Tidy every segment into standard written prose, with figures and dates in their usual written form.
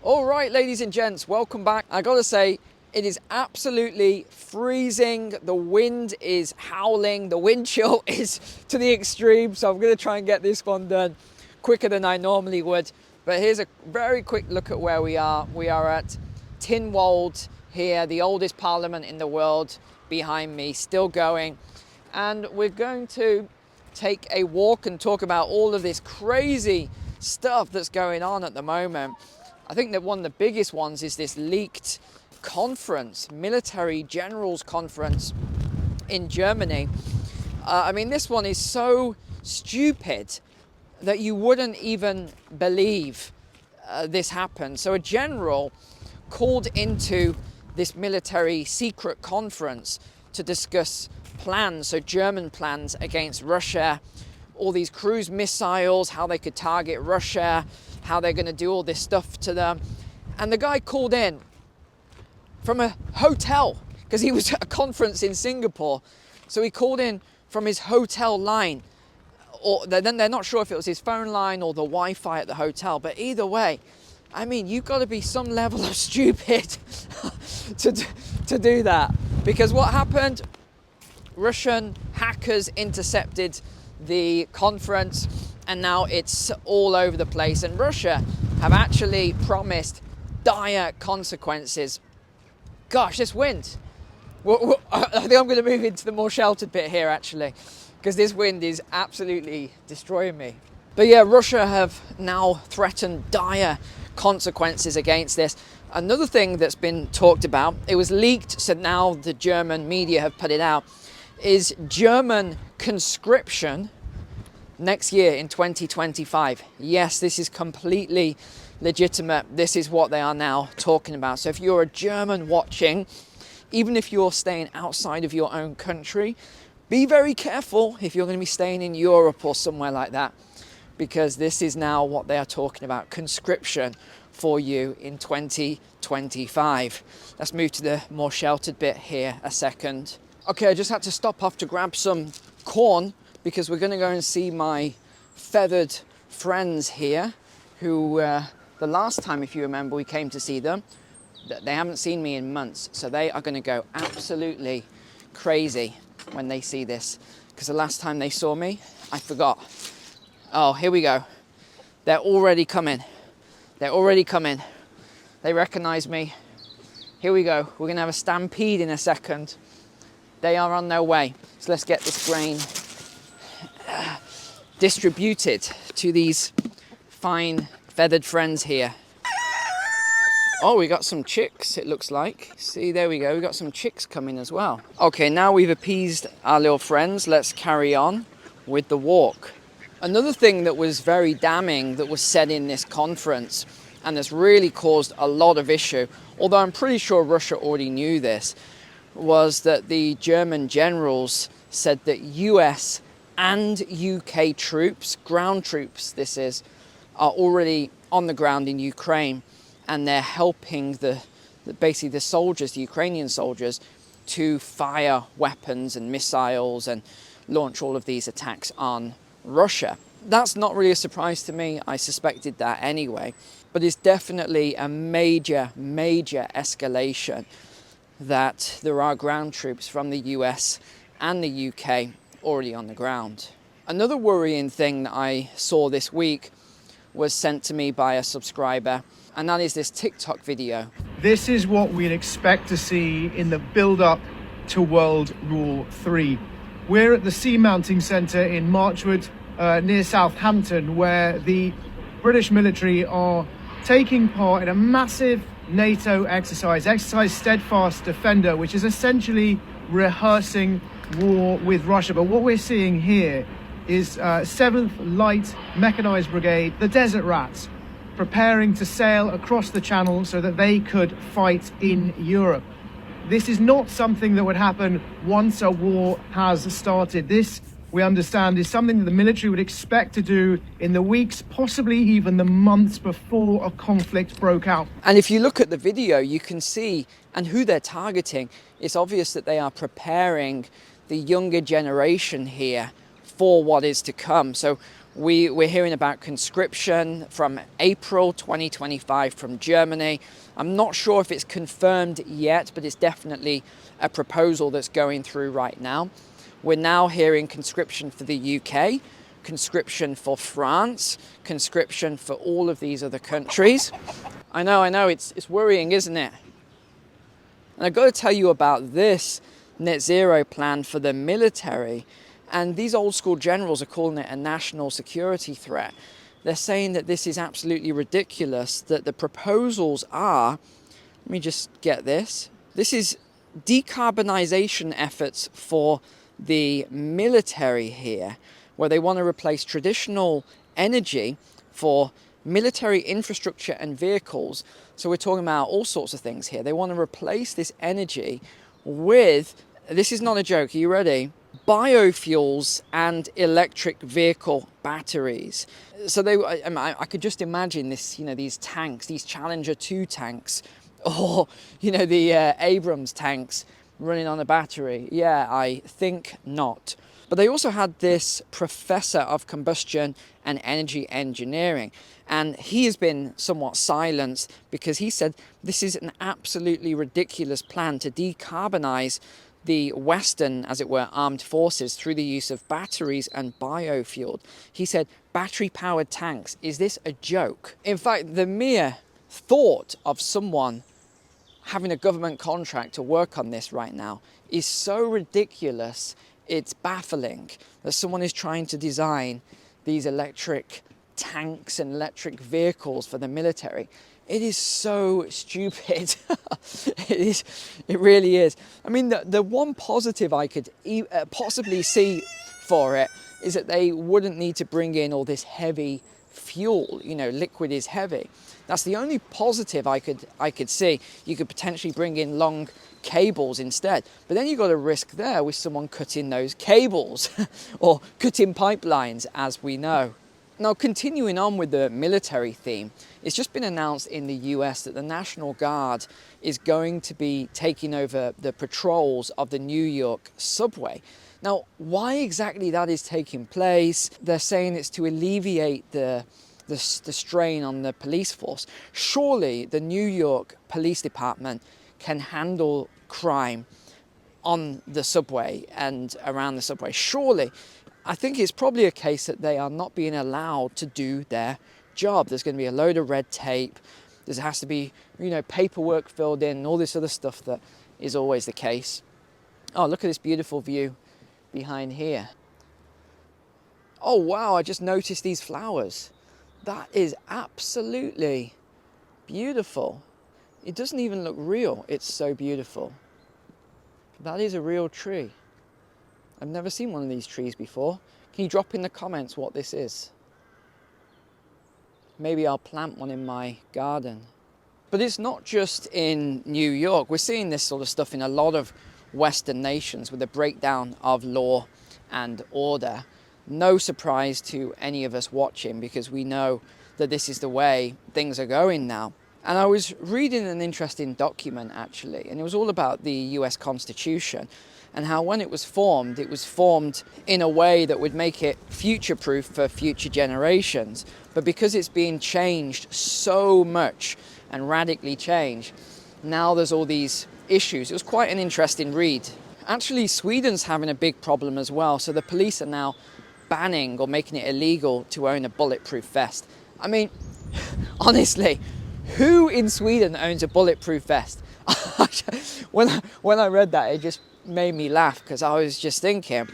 All right, ladies and gents, welcome back. I gotta say, it is absolutely freezing. The wind is howling. The wind chill is to the extreme. So I'm gonna try and get this one done quicker than I normally would. But here's a very quick look at where we are. We are at Tynwald here, the oldest parliament in the world behind me, still going. And we're going to take a walk and talk about all of this crazy stuff that's going on at the moment. I think that one of the biggest ones is this leaked conference, military generals conference in Germany. I mean, this one is so stupid that you wouldn't even believe this happened. So a general called into this military secret conference to discuss plans, so German plans against Russia, all these cruise missiles, how they could target Russia, how they're going to do all this stuff to them. And the guy called in from a hotel because he was at a conference in Singapore. So he called in from his hotel line, or then they're not sure if it was his phone line or the Wi-Fi at the hotel. But either way, I mean, you've got to be some level of stupid to do that. Because what happened? Russian hackers intercepted the conference, and now it's all over the place. And Russia have actually promised dire consequences. Gosh, this wind. I think I'm going to move into the more sheltered bit here, actually, because this wind is absolutely destroying me. But yeah, Russia have now threatened dire consequences against this. Another thing that's been talked about, it was leaked, so now the German media have put it out, is German conscription next year in 2025. Yes, this is completely legitimate. This is what they are now talking about. So if you're a German watching, even if you're staying outside of your own country, be very careful if you're going to be staying in Europe or somewhere like that, because this is now what they are talking about, conscription for you in 2025. Let's move to the more sheltered bit here a second. Okay, I just had to stop off to grab some corn because we're going to go and see my feathered friends here who, the last time, if you remember, we came to see them, they haven't seen me in months. So they are going to go absolutely crazy when they see this, because the last time they saw me, I forgot. Oh, here we go. They're already coming. They're already coming. They recognize me. Here we go. We're going to have a stampede in a second. They are on their way. So let's get this grain distributed to these fine feathered friends here. Oh, we got some chicks, it looks like. See, there we go. We got some chicks coming as well. Okay, now we've appeased our little friends. Let's carry on with the walk. Another thing that was very damning that was said in this conference, and that's really caused a lot of issue, although I'm pretty sure Russia already knew this, was that the German generals said that US and UK troops, ground troops this is, are already on the ground in Ukraine, and they're helping basically the soldiers, the Ukrainian soldiers, to fire weapons and missiles and launch all of these attacks on Russia. That's not really a surprise to me. I suspected that anyway, but it's definitely a major escalation that there are ground troops from the US and the UK already on the ground. Another worrying thing that I saw this week was sent to me by a subscriber, and that is this TikTok video. This is what we'd expect to see in the build-up to World War III. We're at the Sea Mounting Centre in Marchwood, near Southampton, where the British military are taking part in a massive NATO exercise Steadfast Defender, which is essentially rehearsing war with Russia. But what we're seeing here is 7th Light Mechanized Brigade, the Desert Rats, preparing to sail across the Channel so that they could fight in Europe. This is not something that would happen once a war has started. This, we understand, is something that the military would expect to do in the weeks, possibly even the months before a conflict broke out. And if you look at the video, you can see, and who they're targeting, it's obvious that they are preparing the younger generation here for what is to come. So We're hearing about conscription from April 2025 from Germany. I'm not sure if it's confirmed yet, but it's definitely a proposal that's going through right now. We're now hearing conscription for the UK, conscription for France, conscription for all of these other countries. I know, it's worrying, isn't it? And I've got to tell you about this NetZero plan for the military. And these old school generals are calling it a national security threat. They're saying that this is absolutely ridiculous, that the proposals are, let me just get this. This is decarbonization efforts for the military here, where they want to replace traditional energy for military infrastructure and vehicles. So we're talking about all sorts of things here. They want to replace this energy with, this is not a joke, are you ready? Biofuels and electric vehicle batteries. So I could just imagine this, these tanks, these Challenger 2 tanks, or, the Abrams tanks running on a battery. Yeah, I think not. But they also had this professor of combustion and energy engineering, and he has been somewhat silenced because he said this is an absolutely ridiculous plan to decarbonize the Western, as it were, armed forces through the use of batteries and biofuel. He said, battery-powered tanks, is this a joke? In fact, the mere thought of someone having a government contract to work on this right now is so ridiculous, it's baffling that someone is trying to design these electric tanks and electric vehicles for the military. It is so stupid. It really is. I mean, the one positive I could possibly see for it is that they wouldn't need to bring in all this heavy fuel. Liquid is heavy. That's the only positive I could see. You could potentially bring in long cables instead. But then you've got a risk there with someone cutting those cables or cutting pipelines, as we know. Now, continuing on with the military theme, it's just been announced in the US that the National Guard is going to be taking over the patrols of the New York subway. Now, why exactly that is taking place, they're saying it's to alleviate the strain on the police force. Surely the New York Police Department can handle crime on the subway and around the subway. Surely. I think it's probably a case that they are not being allowed to do their job. There's going to be a load of red tape. There has to be, paperwork filled in and all this other stuff that is always the case. Oh, look at this beautiful view behind here. Oh, wow, I just noticed these flowers. That is absolutely beautiful. It doesn't even look real. It's so beautiful. That is a real tree. I've never seen one of these trees before. Can you drop in the comments what this is? Maybe I'll plant one in my garden. But it's not just in New York. We're seeing this sort of stuff in a lot of Western nations with the breakdown of law and order. No surprise to any of us watching, because we know that this is the way things are going now. And I was reading an interesting document actually, and it was all about the US Constitution and how when it was formed in a way that would make it future-proof for future generations. But because it's being changed so much and radically changed, now there's all these issues. It was quite an interesting read. Actually, Sweden's having a big problem as well. So the police are now banning or making it illegal to own a bulletproof vest. I mean, honestly, who in Sweden owns a bulletproof vest? When I read that, it just made me laugh, because I was just thinking,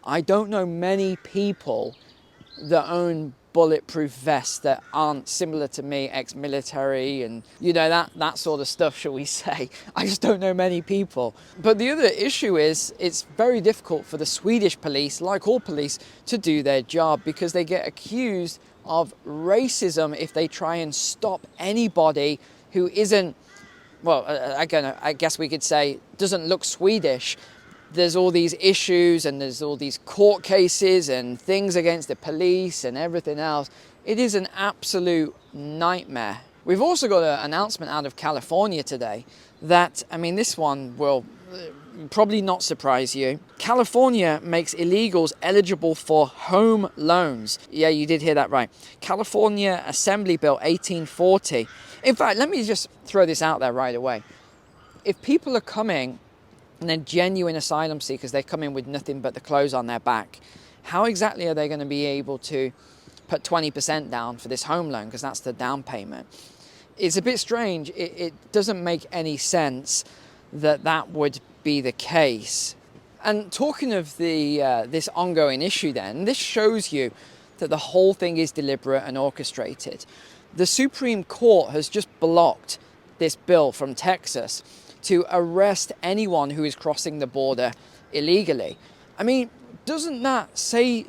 I don't know many people that own bulletproof vests that aren't similar to me, ex-military and that sort of stuff, shall we say. I just don't know many people. But the other issue is it's very difficult for the Swedish police, like all police, to do their job, because they get accused of racism if they try and stop anybody who isn't, well, I guess we could say, doesn't look Swedish. There's all these issues and there's all these court cases and things against the police and everything else. It is an absolute nightmare. We've also got an announcement out of California today that, I mean, this one will probably not surprise you. California makes illegals eligible for home loans. Yeah, you did hear that right. California Assembly Bill 1840. In fact, let me just throw this out there right away. If people are coming and they're genuine asylum seekers, they come in with nothing but the clothes on their back, how exactly are they going to be able to put 20% down for this home loan, because that's the down payment? It's a bit strange. It doesn't make any sense that that would be the case. And talking of this ongoing issue then, this shows you that the whole thing is deliberate and orchestrated. The Supreme Court has just blocked this bill from Texas to arrest anyone who is crossing the border illegally. I mean, doesn't that say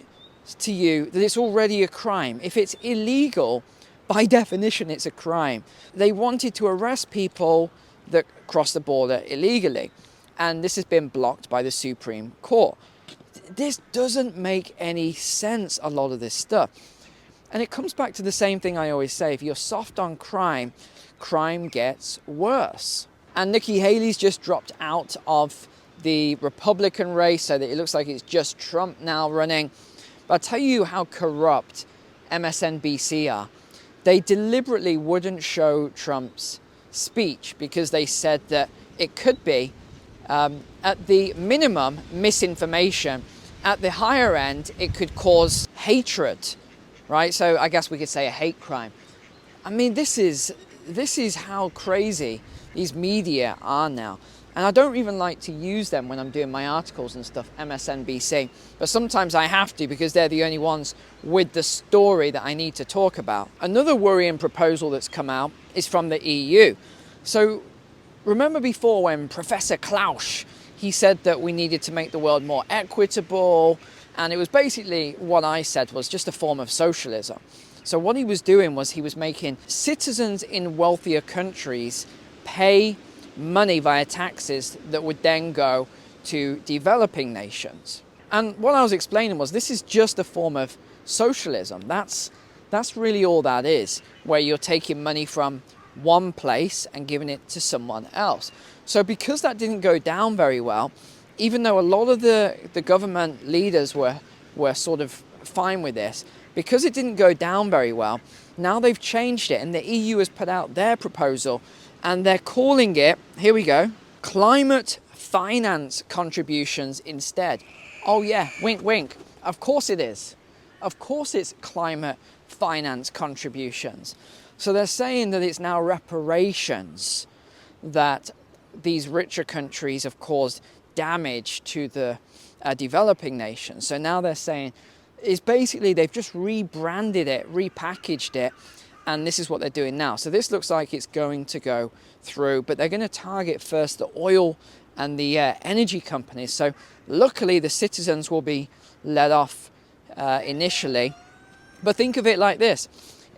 to you that it's already a crime? If it's illegal, by definition, it's a crime. They wanted to arrest people that cross the border illegally, and this has been blocked by the Supreme Court. This doesn't make any sense, a lot of this stuff. And it comes back to the same thing I always say: if you're soft on crime, crime gets worse. And Nikki Haley's just dropped out of the Republican race, so that it looks like it's just Trump now running. But I'll tell you how corrupt MSNBC are. They deliberately wouldn't show Trump's speech because they said that it could be, at the minimum, misinformation. At the higher end, it could cause hatred, right? So I guess we could say a hate crime. I mean, this is how crazy these media are now. And I don't even like to use them when I'm doing my articles and stuff, MSNBC. But sometimes I have to, because they're the only ones with the story that I need to talk about. Another worrying proposal that's come out is from the EU. So remember before when Professor Klaus, he said that we needed to make the world more equitable. And it was basically what I said was just a form of socialism. So what he was doing was he was making citizens in wealthier countries pay money via taxes that would then go to developing nations. And what I was explaining was this is just a form of socialism. That's really all that is, where you're taking money from one place and giving it to someone else. So because that didn't go down very well, even though a lot of the government leaders were sort of fine with this, because it didn't go down very well, now they've changed it, and the EU has put out their proposal, and they're calling it, here we go, climate finance contributions instead. Oh yeah, wink, wink. Of course it is. Of course it's climate finance contributions. So they're saying that it's now reparations that these richer countries have caused damage to the developing nations. So now they're saying is basically they've just rebranded it, repackaged it, and this is what they're doing now. So this looks like it's going to go through, but they're going to target first the oil and the energy companies. So luckily the citizens will be let off initially. But think of it like this: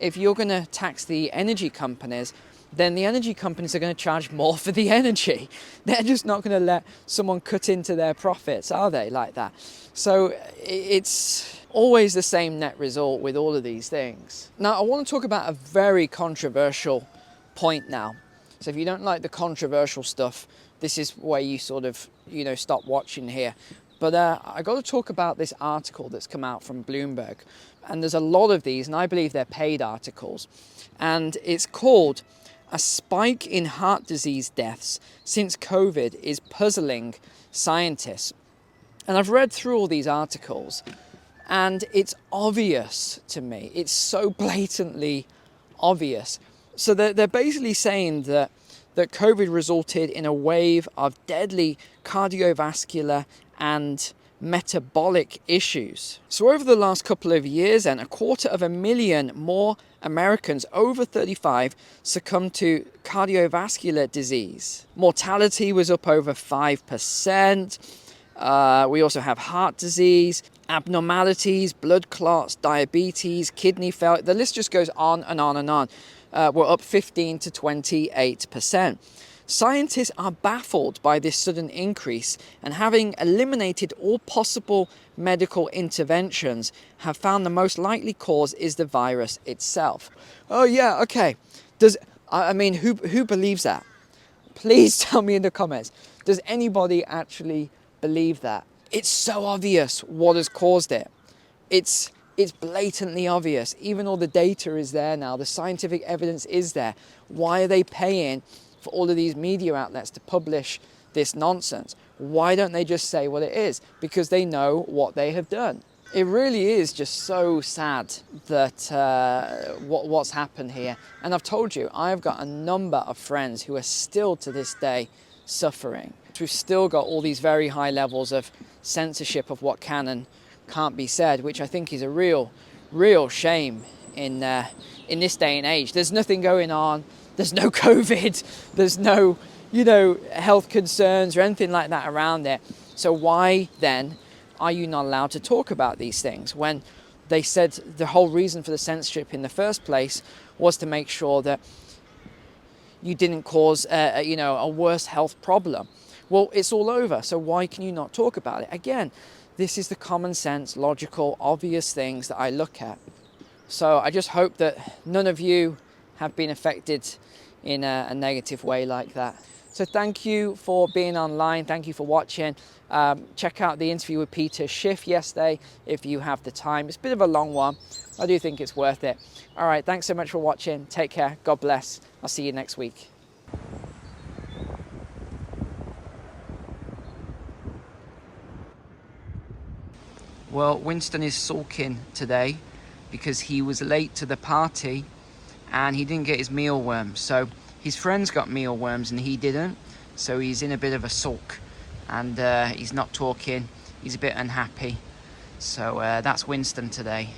if you're going to tax the energy companies, then the energy companies are going to charge more for the energy. They're just not going to let someone cut into their profits, are they, like that? So it's always the same net result with all of these things. Now, I want to talk about a very controversial point now. So if you don't like the controversial stuff, this is where you sort of, stop watching here. But I got to talk about this article that's come out from Bloomberg. And there's a lot of these, and I believe they're paid articles. And it's called "A Spike in Heart Disease Deaths Since COVID is Puzzling Scientists." And I've read through all these articles, and it's obvious to me. It's so blatantly obvious. So they're basically saying that COVID resulted in a wave of deadly cardiovascular and metabolic issues. So over the last couple of years, and 250,000 more Americans over 35 succumbed to cardiovascular disease. Mortality was up over 5%. We also have heart disease, abnormalities, blood clots, diabetes, kidney failure. The list just goes on and on and on. We're up 15 to 28%. Scientists are baffled by this sudden increase, and having eliminated all possible medical interventions, have found the most likely cause is the virus itself. Oh yeah, okay. I mean, who believes that? Please tell me in the comments. Does anybody actually believe that? It's so obvious what has caused it. It's blatantly obvious. Even all the data is there now. The scientific evidence is there. Why are they paying for all of these media outlets to publish this nonsense? Why don't they just say what it is? Because they know what they have done. It really is just so sad that what's happened here. And I've told you, I've got a number of friends who are still to this day suffering. We've still got all these very high levels of censorship of what can and can't be said, which I think is a real shame in this day and age. There's nothing going on. There's no COVID. There's no, health concerns or anything like that around it. So why then are you not allowed to talk about these things when they said the whole reason for the censorship in the first place was to make sure that you didn't cause a worse health problem? Well, it's all over. So why can you not talk about it? Again, this is the common sense, logical, obvious things that I look at. So I just hope that none of you have been affected in a negative way like that. So thank you for being online. Thank you for watching. Check out the interview with Peter Schiff yesterday if you have the time. It's a bit of a long one. I do think it's worth it. All right, thanks so much for watching. Take care. God bless. I'll see you next week. Well, Winston is sulking today because he was late to the party and he didn't get his mealworms. So his friends got mealworms and he didn't. So he's in a bit of a sulk and he's not talking. He's a bit unhappy. So that's Winston today.